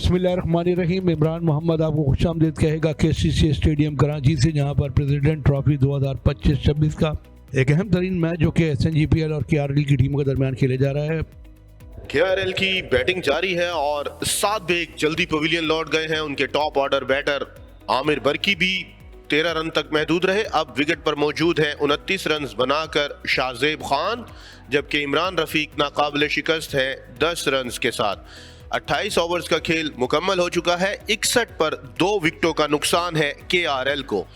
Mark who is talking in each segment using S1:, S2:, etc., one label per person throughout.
S1: बिस्मिल्लाहिर्रहमानिर्रहीम। इमरान मोहम्मद आपको खुशामदीद कहेगा KCC स्टेडियम कराची से, जहां पर प्रेसिडेंट ट्रॉफी 2025-26 का एक अहम तरीन मैच जो कि SNGPL और KRL की टीमों के दरमियान खेले जा रहा है।
S2: KRL की बैटिंग जारी है और 7 बेग जल्दी पवेलियन लौट गए हैं। उनके टॉप ऑर्डर बैटर आमिर बरकी भी 13 रन तक महदूद रहे। अब विकेट पर मौजूद हैं 29 रन बनाकर शाहजेब खान, जबकि इमरान रफीक नाकाबिल शिकस्त है 10 रन के साथ। 28 ओवर्स का खेल मुकम्मल हो चुका है। 61 पर 2 विकेटों का नुकसान है KRL को।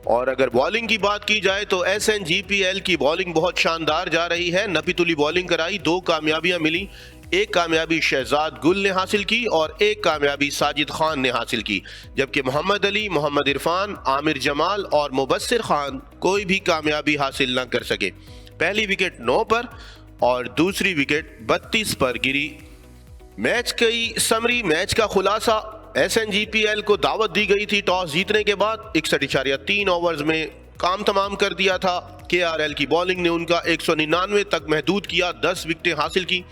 S2: और अगर बॉलिंग की बात की जाए तो SNGPL की बॉलिंग बहुत शानदार जा रही है। नपीतुली बॉलिंग कराई, 2 कामयाबियां मिली। एक कामयाबी शहजाद गुल ने हासिल की और एक कामयाबी साजिद खान ने हासिल की, जबकि मोहम्मद अली, मोहम्मद इरफान, आमिर जमाल और मुबस्सिर खान कोई भी कामयाबी हासिल न कर सके। पहली विकेट 9 पर और दूसरी विकेट 32 पर गिरी। मैच की समरी, मैच का खुलासा। SNGPL को दावत दी गई थी टॉस जीतने के बाद। 61.3 ओवर्स में काम तमाम कर दिया था। KRL की बॉलिंग ने उनका 199 तक महदूद किया, 10 विकेटें हासिल की।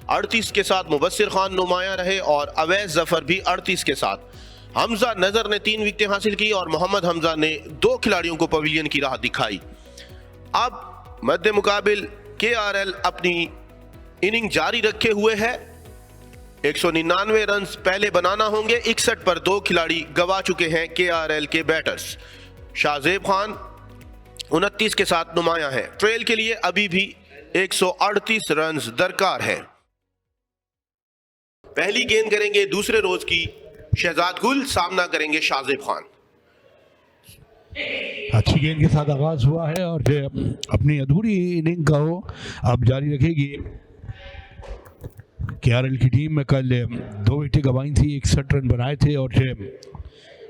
S2: 38 के साथ मुबस्सिर खान नुमाया रहे और अवैस जफर भी 38 के साथ। हमजा नजर ने 3 विकेटें हासिल की और मोहम्मद हमजा ने 2 खिलाड़ियों को पवेलियन की राह दिखाई। अब मद्दे मुकाबिल KRL अपनी इनिंग जारी रखे हुए है। 199 रन पहले बनाना होंगे। 61 पर 2 खिलाड़ी गवा चुके हैं KRL के बैटर्स। शाहजेब खान 29 के साथ नुमाया है। ट्रेल के लिए अभी भी 138 रन दरकार है। पहली गेंद करेंगे दूसरे रोज की शहजाद गुल, सामना करेंगे शाहजेब खान।
S1: अच्छी गेंद के साथ आगाज हुआ है और अपनी अधूरी इनिंग का वो अब जारी रखेगी। KRL की टीम में कल 2 विकेटें गंवाई थी, 61 रन बनाए थे और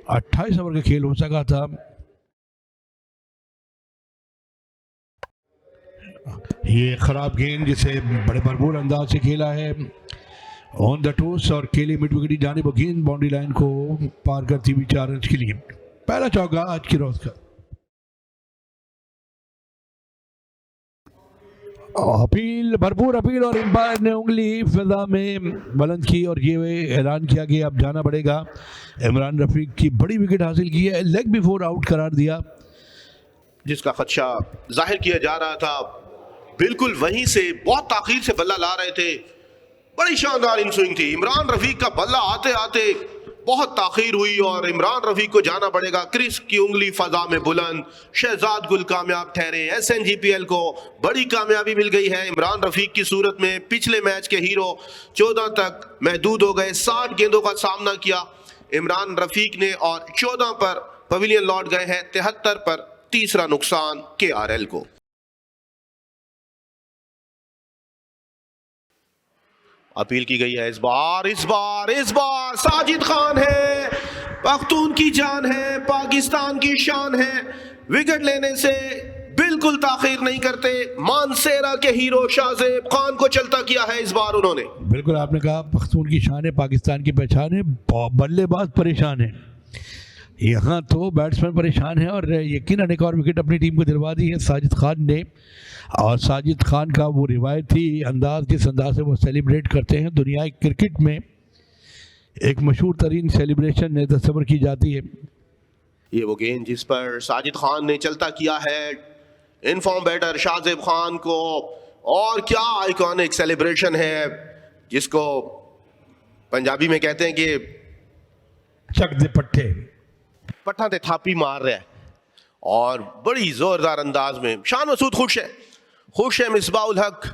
S1: 28 ओवर का खेल हो सका था। ये खराब गेंद जिसे बड़े भरपूर अंदाज से खेला है ऑन द टोस और केले मिड विकेट की जानिब वो गेंद बाउंड्री लाइन को पार करती हुई 4 रन के लिए। पहला चौका आज की रोज का। अपील, भरपूर अपील और एम्पायर ने उंगली फिजा में बुलंद की और ये ऐलान किया कि अब जाना पड़ेगा। इमरान रफीक की बड़ी विकेट हासिल की है, लेग बिफोर आउट करार दिया,
S2: जिसका खदशा जाहिर किया जा रहा था। बिल्कुल वहीं से बहुत ताखीर से बल्ला ला रहे थे। बड़ी शानदार इन स्विंग थी। इमरान रफीक का बल्ला आते आते बहुत ताखीर हुई और इमरान रफीक को जाना पड़ेगा। क्रिस की उंगली फजा में बुलंद, शहजाद गुल कामयाब ठहरे। SNGPL को बड़ी कामयाबी मिल गई है। इमरान रफीक की सूरत में पिछले मैच के हीरो 14 तक महदूद हो गए। 60 गेंदों का सामना किया इमरान रफीक ने और 14 पर पवेलियन लौट गए हैं। 73 पर तीसरा नुकसान KRL को। अपील की गई है इस बार साजिद खान है। पख्तून की जान है, पाकिस्तान की शान है। विकेट लेने से बिल्कुल ताखीर नहीं करते। मानसेरा के हीरो शाहजेब खान को चलता किया है इस बार उन्होंने।
S1: बिल्कुल आपने कहा, पख्तून की शान है, पाकिस्तान की पहचान है। बल्लेबाज परेशान है, यहाँ तो बैट्समैन परेशान है और यकीनन एक और विकेट अपनी टीम को दिलवा दी है साजिद खान ने। और साजिद खान का वो रिवायती अंदाज, जिस अंदाज से वो सेलिब्रेट करते हैं, दुनिया क्रिकेट में एक मशहूर तरीन सेलिब्रेशन तस्वर की जाती है।
S2: ये वो गेंद जिस पर साजिद खान ने चलता किया है इनफॉर्म बैटर शाहजेब खान को। और क्या आइकॉनिक सेलिब्रेशन है, जिसको पंजाबी में कहते हैं कि
S1: चक दे पट्टे,
S2: पट्टा ते थापी मार रहा है। और बड़ी जोरदार अंदाज में शान मसूद खुश है मिसबाउल हक।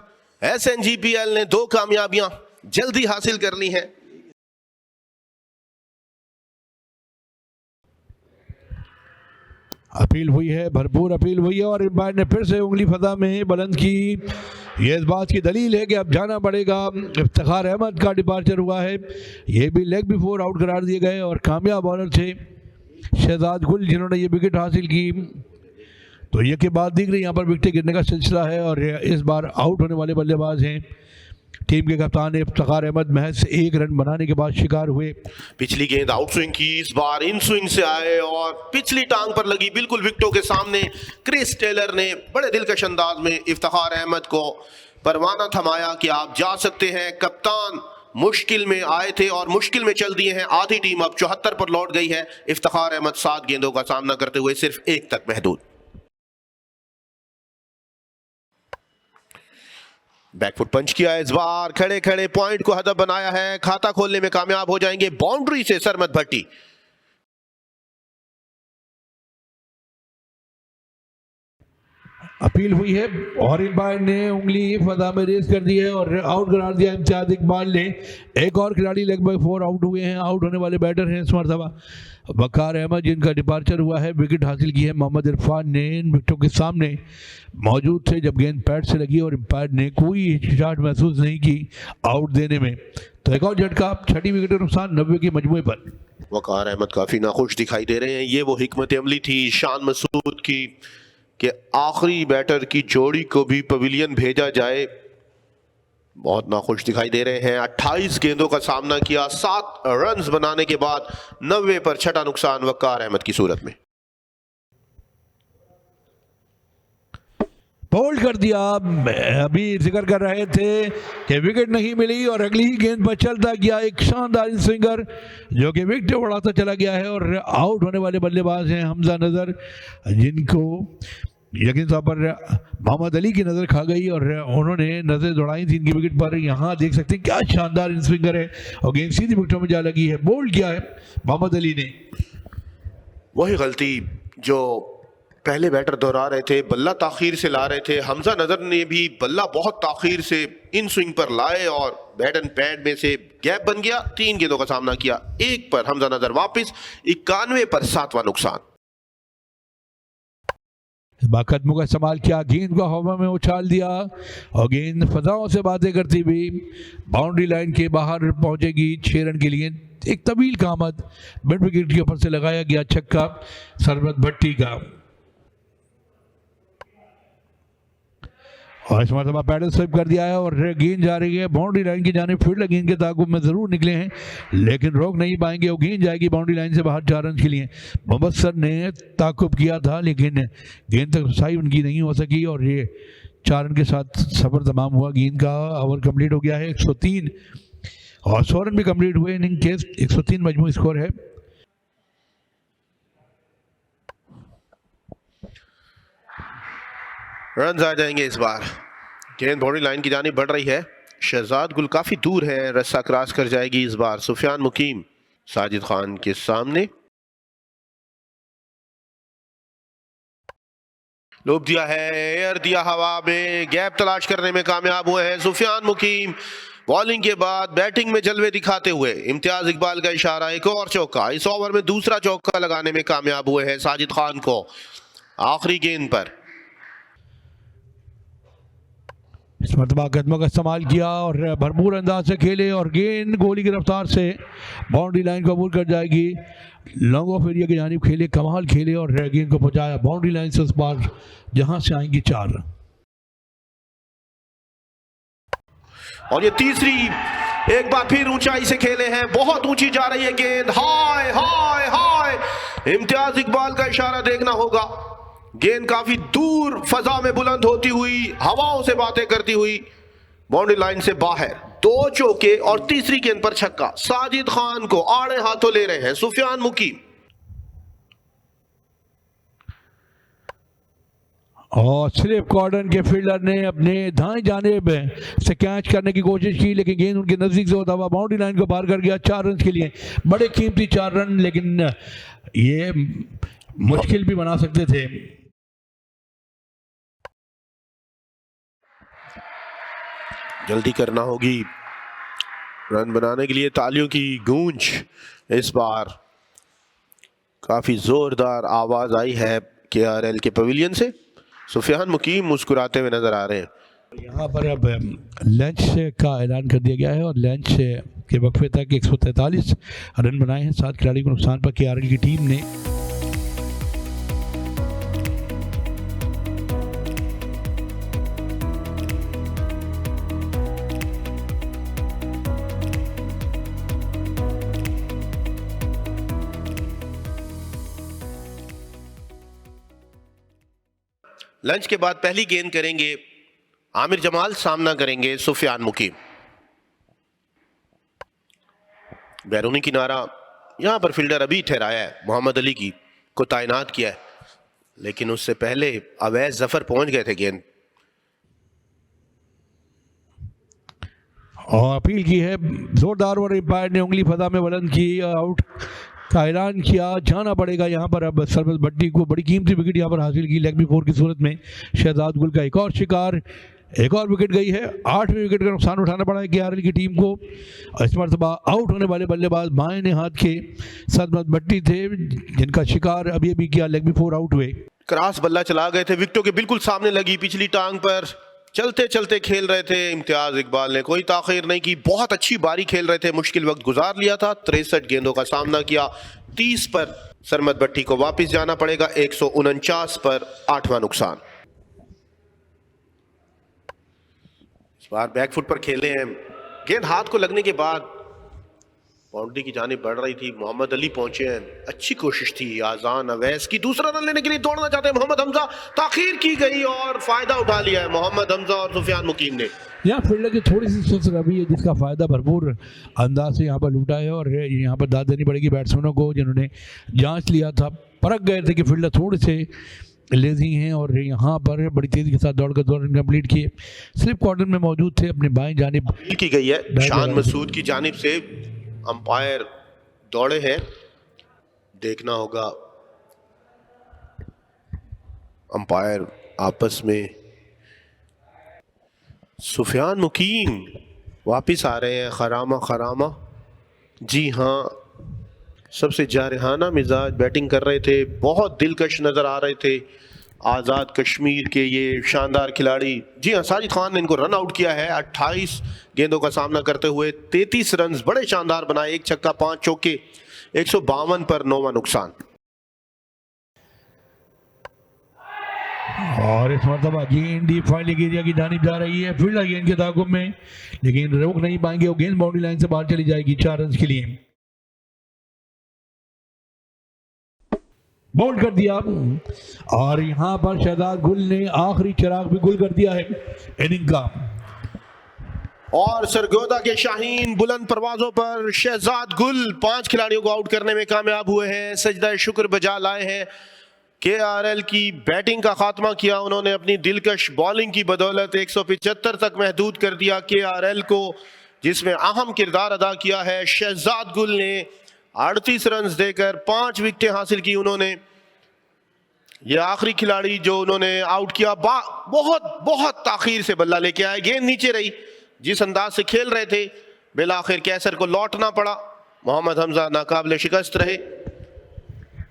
S2: SNGPL ने 2 कामयाबियां जल्दी हासिल कर ली हैं।
S1: अपील हुई है, भरपूर अपील हुई है और एम्पायर ने फिर से उंगली फजा में बुलंद की। ये इस बात की दलील है कि अब जाना पड़ेगा। इफ्तिखार अहमद का डिपार्चर हुआ है, ये भी लेग बिफोर आउट करार दिए गए और कामयाब बॉलर थे शहजाद गुल, जिन्होंने ये विकेट हासिल की। तो ये के बाद दिख रही यहाँ पर विकेट गिरने का सिलसिला है और इस बार आउट होने वाले बल्लेबाज हैं टीम के कप्तान इफ्तिखार अहमद। महज 1 रन बनाने के बाद शिकार हुए।
S2: पिछली गेंद आउट स्विंग की, इस बार इन स्विंग से आए और पिछली टांग पर लगी बिल्कुल विकेटों के सामने। क्रिस टेलर ने बड़े दिलकश अंदाज में इफ्तिखार अहमद को परवाना थमाया कि आप जा सकते हैं। कप्तान मुश्किल में आए थे और मुश्किल में चल दिए हैं। आधी टीम अब 74 पर लौट गई है। इफ्तिखार अहमद 7 गेंदों का सामना करते हुए सिर्फ 1 तक महदूद। बैकफुट पंच किया इस बार, खड़े खड़े पॉइंट को हदफ बनाया है। खाता खोलने में कामयाब हो जाएंगे। बाउंड्री से सरमत भट्टी।
S1: अपील हुई है और इकबाल ने उंगली फजा में रेस कर दी है और आउट करार दिया इम्तियाज इकबाल ने। एक और खिलाड़ी लेग बाय 4 आउट हुए हैं। आउट होने वाले बैटर हैं इस मरतबा वकार अहमद, जिनका डिपार्चर हुआ है। विकेट हासिल की है मोहम्मद इरफान ने। इन विकेटों के सामने मौजूद थे जब गेंद पैड से लगी और एम्पायर ने कोई हिचकिचाहट महसूस नहीं की आउट देने में। तो एक और झटका, 6ठी विकेट का नुकसान 90 के मजमूए पर।
S2: वकार अहमद काफी नाखुश दिखाई दे रहे हैं। ये वो हिकमत अमली थी शान मसूद की कि आखिरी बैटर की जोड़ी को भी पवेलियन भेजा जाए। बहुत नाखुश दिखाई दे रहे हैं। 28 गेंदों का सामना किया, 7 रन्स बनाने के बाद 90 पर 6ठा नुकसान वकार अहमद की सूरत में।
S1: बोल्ड कर दिया। अभी जिक्र कर रहे थे कि विकेट नहीं मिली और अगली ही गेंद पर चलता गया एक शानदार स्विंगर जो कि विकेट उड़ाता चला गया है। और आउट होने वाले बल्लेबाज हैं हमजा नजर, जिनको यकीन तौर पर मोहम्मद अली की नज़र खा गई और उन्होंने नज़र दौड़ाई थी इनकी विकेट पर। यहाँ देख सकते हैं क्या शानदार स्विंगर है और गेंद सीधी विकेटों में जा लगी है। बोल्ड किया है मोहम्मद अली ने।
S2: वही गलती जो पहले बैटर दोहरा रहे थे, बल्ला ताखीर से ला रहे थे। हमजा नजर ने भी बल्ला बहुत ताखीर से इन स्विंग पर लाए और बैट एंड पैड में से गैप बन गया। 3 गेंदों का सामना किया, 1 पर हमजा नजर वापस। 91 पर 7वां नुकसान।
S1: बाकदमों का इस्तेमाल किया, गेंद को हवा में उछाल दिया और गेंद फजाओं से बातें करती हुई बाउंड्री लाइन के बाहर पहुंचेगी 6 रन के लिए। एक तवील का आमद मिड विकेट के ऊपर से लगाया गया छक्का सरमत भट्टी का। और इस मरतबा पैडल स्विप कर दिया है और गेंद जा रही है बाउंड्री लाइन की जानिब। फील्डर गेंद के ताकुब में जरूर निकले हैं लेकिन रोक नहीं पाएंगे और गेंद जाएगी बाउंड्री लाइन से बाहर 4 रन के लिए। मोहम्मद सर ने ताकुब किया था लेकिन गेंद तक रसाई उनकी नहीं हो सकी और ये 4 रन के साथ सफर तमाम हुआ। गेंद का ओवर कंप्लीट हो गया है 103 और 100 रन भी कंप्लीट हुए इनिंग के। 103 मजमू स्कोर है।
S2: रन आ जाएंगे इस बार। गेंद बाउंड्री लाइन की जानिब बढ़ रही है। शहजाद गुल काफी दूर है, रस्सा क्रॉस कर जाएगी इस बार। सुफियान मुकीम साजिद खान के सामने लोब दिया है, एयर दिया हवा में, गैप तलाश करने में कामयाब हुए हैं सुफियान मुकीम। बॉलिंग के बाद बैटिंग में जलवे दिखाते हुए इम्तियाज इकबाल का इशारा, एक और चौका। इस ओवर में दूसरा चौका लगाने में कामयाब हुए हैं साजिद खान को आखिरी गेंद पर।
S1: इस मरतबा कदमों का इस्तेमाल किया और भरपूर अंदाज से खेले और गेंद गोली की रफ्तार से बाउंड्री लाइन को अबूर कर जाएगी। लॉन्ग ऑफ एरिया की जानिब खेले, कमाल खेले और गेंद को पहुंचाया बाउंड्री लाइन से उस पार जहां से आएंगी 4 रन।
S2: और ये तीसरी एक बार फिर ऊंचाई से खेले हैं, बहुत ऊंची जा रही है गेंद। हाय हाय हाय, इम्तियाज इकबाल का इशारा देखना होगा। गेंद काफी दूर फजा में बुलंद होती हुई, हवाओं से बातें करती हुई बाउंड्री लाइन से बाहर। 2 चौके और तीसरी गेंद पर छक्का। साजिद खान को आड़े हाथों ले रहे हैं सुफियान मुकीम।
S1: और स्लिप कॉर्डन के फील्डर ने अपने दाएं जानिब से कैच करने की कोशिश की लेकिन गेंद उनके नजदीक से होता हुआ बाउंड्री लाइन को पार कर गया। 4 रन के लिए बड़े कीमती 4 रन, लेकिन ये मुश्किल भी बना सकते थे।
S2: जल्दी करना होगी रन बनाने के लिए। तालियों की गूंज इस बार काफी जोरदार आवाज आई है KRL के पवेलियन से। सुफियान मुकीम मुस्कुराते हुए नजर आ रहे हैं।
S1: यहाँ पर अब लंच का ऐलान कर दिया गया है और लंच के वक्फे तक 143 रन बनाए हैं 7 खिलाड़ी को नुकसान पर KRL की टीम ने।
S2: लंच के बाद पहली गेंद करेंगे आमिर जमाल, सामना करेंगे सुफियान मुकीम। बैरूनी किनारा यहां पर फील्डर अभी ठहराया है, मोहम्मद अली की को तैनात किया है, लेकिन उससे पहले अवैस जफर पहुंच गए थे गेंद।
S1: और अपील की है जोरदार और एम्पायर ने उंगली फजा में बुलंद की, आउट का ऐलान किया। जाना पड़ेगा यहाँ पर अब सरबत भट्टी को। बड़ी कीमती विकेट यहाँ पर हासिल की लेग बिफोर की सूरत में। शहजाद गुल का एक और शिकार, एक और विकेट गई है। 8वें विकेट का नुकसान उठाना पड़ा है केआरएल की टीम को। इस मरतबा आउट होने वाले बल्लेबाज बाएं हाथ के सरबत भट्टी थे, जिनका शिकार अभी अभी किया, लेग बिफोर आउट हुए।
S2: क्रॉस बल्ला चला गए थे, विकेटों के बिल्कुल सामने लगी पिछली टांग पर। चलते चलते खेल रहे थे इम्तियाज इकबाल ने, कोई ताखीर नहीं की, बहुत अच्छी बारी खेल रहे थे, मुश्किल वक्त गुजार लिया था। 63 गेंदों का सामना किया, 30 पर सरमत भट्टी को वापस जाना पड़ेगा। 149 पर 8वां नुकसान। इस बार बैकफुट पर खेले हैं, गेंद हाथ को लगने के बाद बाउंड्री की जानिब बढ़ रही थी। मोहम्मद अली पहुंचे हैं, अच्छी कोशिश थी आजान अवैस की। दूसरा रन लेने के लिए दौड़ना चाहते हैं मोहम्मद हमजा, ताखीर की गई और फायदा उठा लिया है मोहम्मद हमजा और सुफियान मुकीम ने।
S1: यहाँ फील्डर की थोड़ी सी सुस्त रवि है, जिसका फायदा भरपूर अंदाज से यहाँ पर लूटा है। और यहाँ पर दाद देनी पड़ेगी बैट्समैनों को, जिन्होंने जांच लिया था, परख गए थे कि फील्डर थोड़े से लेजी हैं, और यहाँ पर बड़ी तेजी के साथ दौड़कर दौड़ कंप्लीट किए। स्लिप कॉर्नर में मौजूद थे, अपने बाएं जानिब
S2: की गई है शान मसूद की जानिब से। अंपायर दौड़े हैं, देखना होगा अंपायर आपस में। सुफियान मुकीम वापिस आ रहे हैं, खरामा खरामा। जी हाँ, सबसे जारहाना मिजाज बैटिंग कर रहे थे, बहुत दिलकश नजर आ रहे थे आज़ाद कश्मीर के ये शानदार खिलाड़ी। जी हाँ, साजिद खान ने इनको रन आउट किया है 28 गेंदों का सामना करते हुए। 33 रन बड़े शानदार बनाए, 1 छक्का 5 चौके। 152 पर 9वां नुकसान।
S1: और इस मरतबा गेंद डीप फाइलिंग एरिया की जानिब जा रही है। फील्डर गेंद के ताकुब में, लेकिन रोक नहीं पाएंगे, वो गेंद बाउंड्री लाइन से बाहर चली जाएगी 4 रन के लिए। बोल्ड कर दिया, और यहां पर शहजाद गुल ने आखिरी चिराग भी गुल कर दिया है इनिंग का।
S2: और सरगोदा के शाहीन बुलंद परवाजों पर शहजाद गुल 5 खिलाड़ियों को आउट करने में कामयाब हुए हैं। सजदा शुक्र बजा लाए हैं। केआरएल की बैटिंग का खात्मा किया उन्होंने अपनी दिलकश बॉलिंग की बदौलत। 175 तक महदूद कर दिया केआरएल को, जिसमें अहम किरदार अदा किया है शहजाद गुल ने। 38 रन देकर 5 विकेटें हासिल की उन्होंने। ये आखिरी खिलाड़ी जो उन्होंने आउट किया, बहुत ताखीर से बल्ला लेके आए, गेंद नीचे रही। जिस अंदाज से खेल रहे थे, बिलाखिर कैसर को लौटना पड़ा। मोहम्मद हमजा नाकाबिले शिकस्त रहे।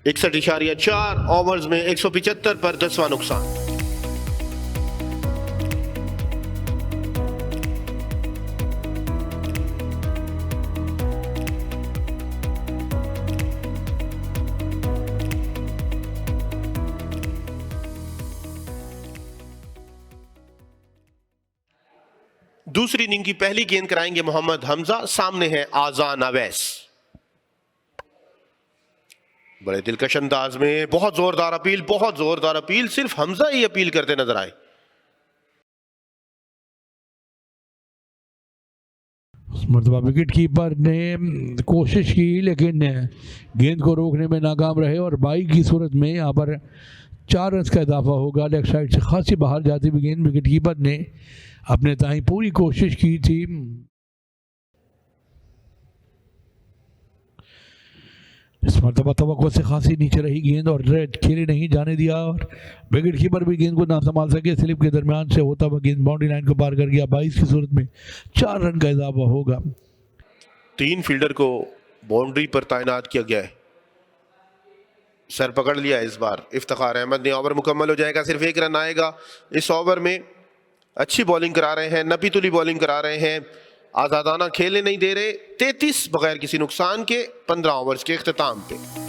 S2: 61.4 ओवर्स में 175 पर 10वां नुकसान। दूसरी इनिंग की पहली गेंद कराएंगे मोहम्मद हमजा, सामने है आजान अवैस। बड़े दिलकश अंदाज में, बहुत जोरदार अपील, सिर्फ हमजा ही अपील करते नजर आए।
S1: मरतबा विकेट कीपर ने कोशिश की, लेकिन गेंद को रोकने में नाकाम रहे, और 22 की सूरत में यहाँ पर 4 रन का इजाफा होगा। लेग साइड से खासी बाहर जाती हुई गेंद विकेट कीपर ने अपने ताई पूरी कोशिश की थी। इस मरतबा तवक्को से खासी नीचे रही गेंद और खेले नहीं जाने दिया, और विकेट कीपर भी गेंद को ना संभाल सके। स्लिप के दरमियान से होता हुआ गेंद बाउंड्री लाइन को पार कर गया। 22 की सूरत में 4 रन का इजाफा होगा।
S2: 3 फील्डर को बाउंड्री पर तैनात किया गया है। सर पकड़ लिया इस बार इफ्तिखार अहमद ने। ओवर मुकम्मल हो जाएगा, सिर्फ 1 रन आएगा इस ओवर में। अच्छी बॉलिंग करा रहे हैं, नपी तुली बॉलिंग करा रहे हैं, आजादाना खेलने नहीं दे रहे। 33 बगैर किसी नुकसान के 15 ओवर्स के इख्तिताम पे।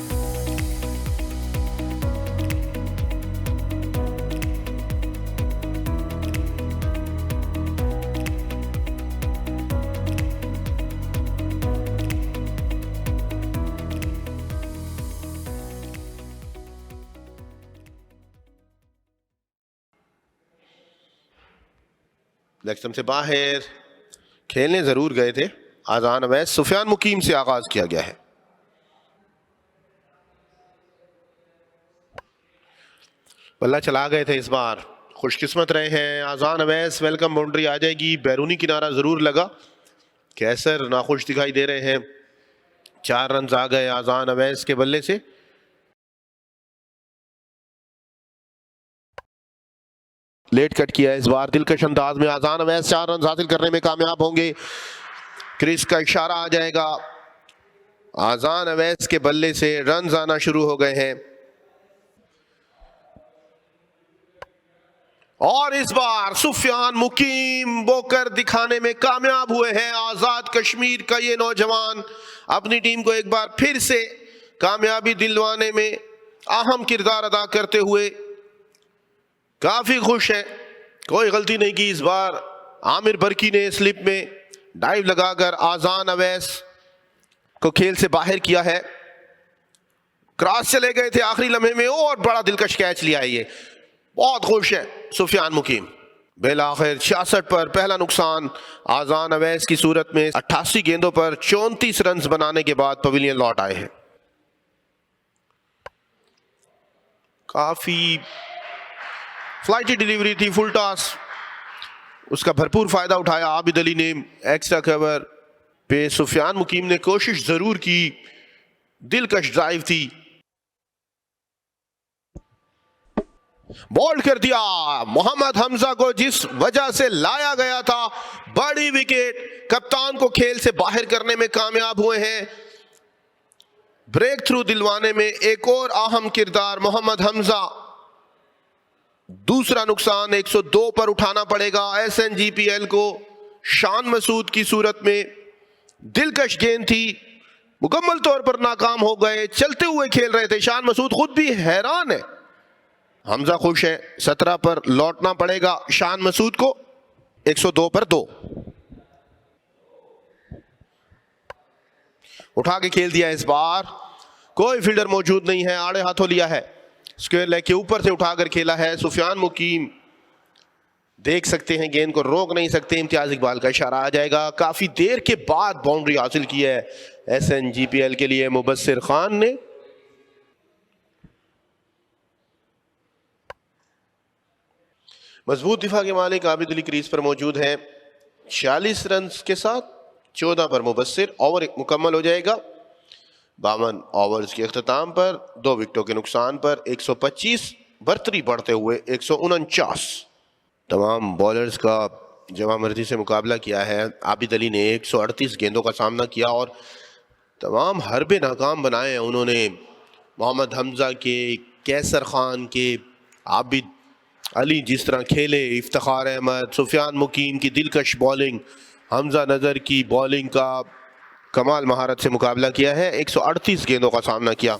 S2: लेग स्टंप से बाहर खेलने जरूर गए थे, आजान अवैस, सुफियान मुकीम से आगाज किया गया है। बल्ला चला गए थे इस बार, खुशकिस्मत रहे हैं आजान अवैस। वेलकम बाउंड्री आ जाएगी, बैरूनी किनारा जरूर लगा। कैसर नाखुश दिखाई दे रहे हैं। 4 रन आ गए आजान अवैस के बल्ले से। लेट कट किया इस बार दिलकश अंदाज में। आजान अवैस 4 रन हासिल करने में कामयाब होंगे। क्रिस का इशारा आ जाएगा। आजान अवैस के बल्ले से रन आना शुरू हो गए हैं और इस बार सुफियान मुकीम बोकर दिखाने में कामयाब हुए हैं। आजाद कश्मीर का ये नौजवान अपनी टीम को एक बार फिर से कामयाबी दिलवाने में अहम किरदार अदा करते हुए काफी खुश हैं। कोई गलती नहीं की इस बार। आमिर बरकी ने स्लिप में डाइव लगाकर आजान अवैस को खेल से बाहर किया है। क्रॉस चले गए थे आखिरी लम्हे में और बड़ा दिलकश कैच लिया है। ये बहुत खुश है सुफियान मुकीम। बिलाखिर 66 पर पहला नुकसान आजान अवैस की सूरत में 88 गेंदों पर 34 रन बनाने के बाद पवेलियन लौट आए हैं। काफी फ्लाइटी डिलीवरी थी, फुल टॉस, उसका भरपूर फायदा उठाया आबिद अली ने। एक्स्ट्रा कवर पे सुफियान मुकीम ने कोशिश जरूर की, दिलकश ड्राइव थी, बोल्ड कर दिया मोहम्मद हमजा को जिस वजह से लाया गया था। बड़ी विकेट, कप्तान को खेल से बाहर करने में कामयाब हुए हैं। ब्रेक थ्रू दिलवाने में एक और अहम किरदार मोहम्मद हमजा। दूसरा नुकसान 102 पर उठाना पड़ेगा SNGPL को। शान मसूद की सूरत में दिलकश गेंद थी, मुकम्मल तौर पर नाकाम हो गए। चलते हुए खेल रहे थे, शान मसूद खुद भी हैरान है। हमजा खुश है। 17 पर लौटना पड़ेगा शान मसूद को। 102 पर 2 उठा के खेल दिया इस बार। कोई फील्डर मौजूद नहीं है, आड़े हाथों लिया है। स्क्वायर लेग के ऊपर से उठाकर खेला है सुफियान मुकीम। देख सकते हैं गेंद को रोक नहीं सकते। इम्तियाज इकबाल का इशारा आ जाएगा। काफी देर के बाद बाउंड्री हासिल की है SNGPL के लिए मुबस्सिर खान ने। मजबूत दिफा के मालिक आबिद अली क्रीज पर मौजूद हैं 46 रन के साथ। 14 पर मुबस्सिर। ओवर एक मुकम्मल हो जाएगा। 52 ओवर्स के अख्ताम पर 2 विकेटों के नुकसान पर 125, बर्तरी बढ़ते हुए 149। तमाम बॉलर्स का जमा मर्जी से मुकाबला किया है। आबिद अली ने 138 गेंदों का सामना किया और तमाम हरबे नाकाम बनाए हैं उन्होंने। मोहम्मद हमजा के, कैसर खान के, आबिद अली जिस तरह खेले, इफ्तिखार अहमद, सुफियान मुकीम की दिलकश बॉलिंग, हमजा नजर की बॉलिंग का कमाल महारत से मुकाबला किया है। 138 गेंदों का सामना किया।